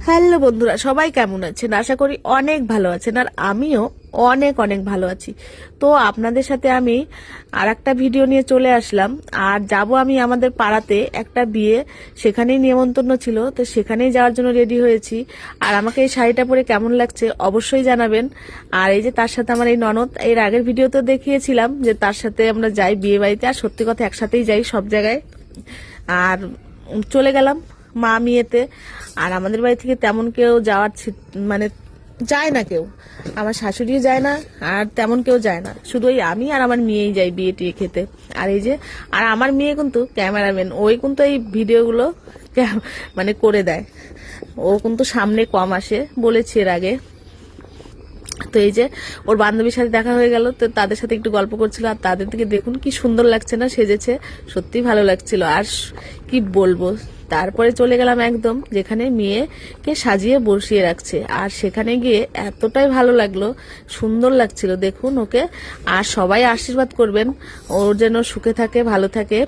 Hello বন্ধুরা, সবাই কেমন আছেন? আশা করি অনেক ভালো আছেন, আর আমিও অনেক অনেক ভালো আছি। তো আপনাদের সাথে আমি আর একটা ভিডিও নিয়ে চলে আসলাম। আর যাব আমি আমাদের পাড়াতে একটা বিয়ে, সেখানেই নিমন্ত্রণ ছিল, তো সেখানেই যাওয়ার জন্য রেডি হয়েছি। আর আমাকে এই শাড়িটা পরে কেমন লাগছে অবশ্যই জানাবেন। আর এই যে তার সাথে আমার এই ননদ, এর আগের ভিডিওতে দেখিয়েছিলাম যে তার সাথে আমরা যাই বিয়ে বাড়িতে, আর সত্যি কথা একসাথেই যাই সব জায়গায়। আর চলে গেলাম মা মেয়েতে। আর আমাদের বাড়ি থেকে তেমন কেউ যাওয়ার মানে যায় না কেউ, আমার শাশুড়িও যায় না, আর তেমন কেউ যায় না, শুধু ওই আমি আর আমার মেয়েই যাই বিয়ে টিয়ে খেতে। আর এই যে, আর আমার মেয়ে কিন্তু ক্যামেরাম্যান, ওই কিন্তু এই ভিডিওগুলো মানে করে দেয়। ও কিন্তু সামনে কম আসে, বলেছি এর আগে। তো এই যে ওর বান্ধবীর সাথে দেখা হয়ে গেল, তো তাদের সাথে একটু গল্প করছিল। আর তাদের থেকে দেখুন কি সুন্দর লাগছে না সেজেছে, সত্যি ভালো লাগছিল। আর কি বলবো, তারপরে চলে গেলাম একদম যেখানে মেয়েকে সাজিয়ে বসিয়ে রাখছে। আর সেখানে গিয়ে এতটাই ভালো লাগলো, সুন্দর লাগছিল দেখুন ওকে। আর সবাই আশীর্বাদ করবেন ওর যেন সুখে থাকে, ভালো থাকে।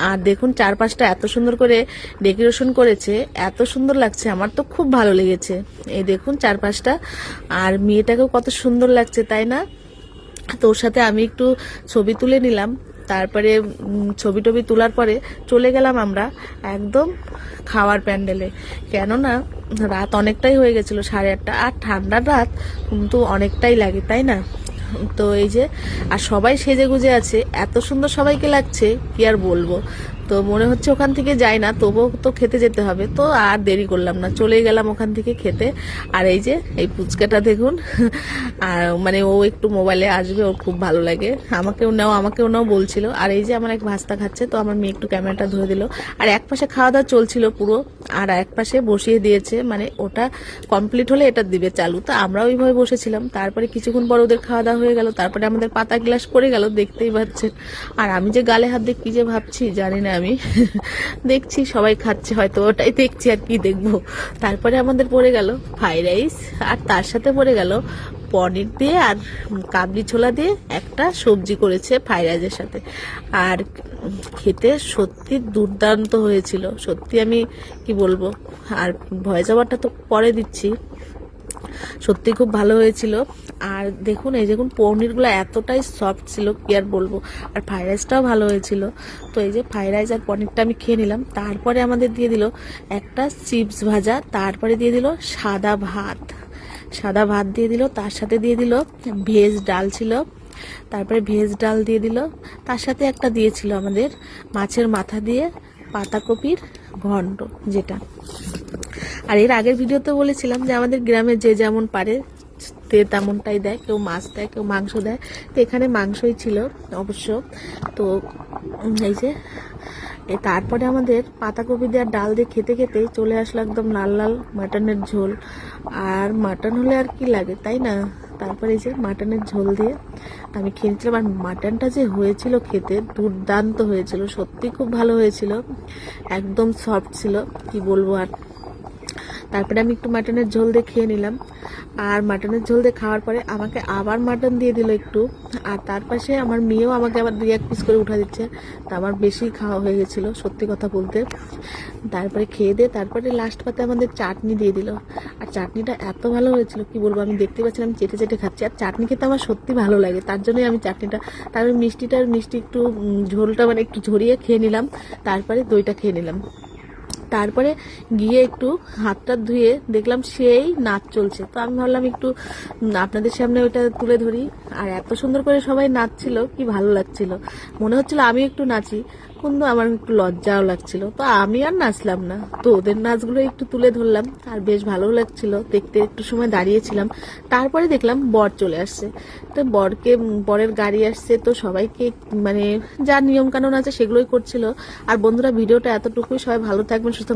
আর দেখুন চারপাশটা এত সুন্দর করে ডেকোরেশন করেছে, এত সুন্দর লাগছে, আমার তো খুব ভালো লেগেছে। এই দেখুন চারপাশটা, আর মেয়েটাকেও কত সুন্দর লাগছে, তাই না? তো ওর সাথে আমি একটু ছবি তুলে নিলাম। তারপরে ছবি টবি তোলার পরে চলে গেলাম আমরা একদম খাওয়ার প্যান্ডেলে। কেননা রাত অনেকটাই হয়ে গেছিল, 8:30, আর ঠান্ডার রাত কিন্তু অনেকটাই লাগে, তাই না? তো এই যে, আর সবাই সেজে গুজে আছে, এত সুন্দর সবাইকে লাগছে কি আর বলবো। তো মনে হচ্ছে ওখান থেকে যাই না, তবুও তো খেতে যেতে হবে। তো আর দেরি করলাম না, চলে গেলাম ওখান থেকে খেতে। আর এই যে এই পুচকাটা দেখুন, আর মানে ও একটু মোবাইলে আসবে, ওর খুব ভালো লাগে, আমাকেও নাও আমাকেও নাও বলছিল। আর এই যে আমার এক ভাস্তা খাচ্ছে, তো আমার মেয়ে একটু ক্যামেরাটা ধরে দিল। আর এক পাশে খাওয়া দাওয়া চলছিল পুরো, আর এক পাশে বসিয়ে দিয়েছে, মানে ওটা কমপ্লিট হলে এটা দিবে চালু। তো আমরা ওইভাবে বসেছিলাম। তারপরে কিছুক্ষণ পর ওদের খাওয়া দাওয়া হয়ে গেল, তারপরে আমাদের পাতা গ্লাস পড়ে গেল, দেখতেই পাচ্ছেন। আর আমি যে গালে হাত দিয়ে কি যে ভাবছি জানি না আমি। দেখছি সবাই খাচ্ছে, হয়তো ওটাই দেখছি, আর কি দেখবো। তারপরে আমাদের পড়ে গেল ফ্রাইড রাইস, আর তার সাথে পড়ে গেল পনির দিয়ে আর কাবলি ছোলা দিয়ে একটা সবজি করেছে ফ্রাইড রাইসের সাথে। আর খেতে সত্যি দুর্দান্ত হয়েছিল, সত্যি আমি কি বলবো। আর ভয়েস ওভারটা তো পরে দিচ্ছি, সত্যি খুব ভালো হয়েছিল। আর দেখুন এই দেখুন পনিরগুলো এতটাই সফট ছিল কি আর বলবো। আর ফ্রাইড রাইসটাও ভালো হয়েছিল। তো এই যে ফ্রাইড রাইস আর পনিরটা আমি খেয়ে নিলাম। তারপরে আমাদের দিয়ে দিল একটা চিপস ভাজা, তারপরে দিয়ে দিল সাদা ভাত, সাদা ভাত দিয়ে দিল, তার সাথে দিয়ে দিল ভেজ ডাল ছিল, তারপরে ভেজ ডাল দিয়ে দিল, তার সাথে একটা দিয়েছিল আমাদের মাছের মাথা দিয়ে পাতাকপির ঘন্ট যেটা। আর এর আগের ভিডিওতে বলেছিলাম যে আমাদের গ্রামে যে যেমন পারে তেমনটাই দেয়, কেউ মাছ দেয়, কেউ মাংস দেয়। তো এখানে মাংসই ছিল অবশ্য। তো এই যে তারপরে আমাদের পাতাকপি দেওয়ার ডাল দিয়ে খেতে খেতে চলে আসলো একদম লাল লাল মাটনের ঝোল। আর মাটন হলে আর কি লাগে, তাই না? তারপরে এই যে মাটনের ঝোল দিয়ে আমি খেয়েছিলাম। আর মাটনটা যে হয়েছিল খেতে দুর্দান্ত হয়েছিল, সত্যি খুব ভালো হয়েছিল, একদম সফট ছিল, কি বলবো। আর তারপরে আমি একটু মাটনের ঝোল দিয়ে খেয়ে নিলাম। আর মাটনের ঝোল দিয়ে খাওয়ার পরে আমাকে আবার মাটন দিয়ে দিল একটু। আর তার পাশে আমার মেয়েও আমাকে আবার 2-1 পিস করে উঠা দিচ্ছে। তা আমার বেশি খাওয়া হয়ে গেছিল সত্যি কথা বলতে। তারপরে খেয়ে দিয়ে তারপরে লাস্ট পাতে আমাদের চাটনি দিয়ে দিল। আর চাটনিটা এত ভালো হয়েছিল কি বলবো, আমি দেখতে পাচ্ছিলাম চেটে চেটে খাচ্ছি। আর চাটনি খেতে আমার সত্যি ভালো লাগে, তার জন্যই আমি চাটনিটা, তারপরে মিষ্টি একটু ঝোলটা মানে একটু ঝরিয়ে খেয়ে নিলাম। তারপরে দইটা খেয়ে নিলাম। তারপরে গিয়ে একটু হাতটা ধুয়ে দেখলাম সেই নাচ চলছে। তো আমি ভাবলাম একটু আপনাদের সামনে ওইটা তুলে ধরি। আর এত সুন্দর করে সবাই নাচছিল, কি ভালো লাগছিল, মনে হচ্ছিল আমি একটু নাচি, কিন্তু আমার একটু লজ্জাও লাগছিল। তো আমি আর নাচলাম না, তো ওদের নাচগুলো একটু তুলে ধরলাম। আর বেশ ভালো লাগছিল দেখতে, একটু সময় দাঁড়িয়েছিলাম। তারপরে দেখলাম বর চলে আসছে। তো বরের গাড়ি আসছে, তো সবাইকে মানে যা নিয়ম কানুন আছে সেগুলোই করছিল। আর বন্ধুরা, ভিডিওটা এতটুকুই, সবাই ভালো থাকবেন, সুস্থ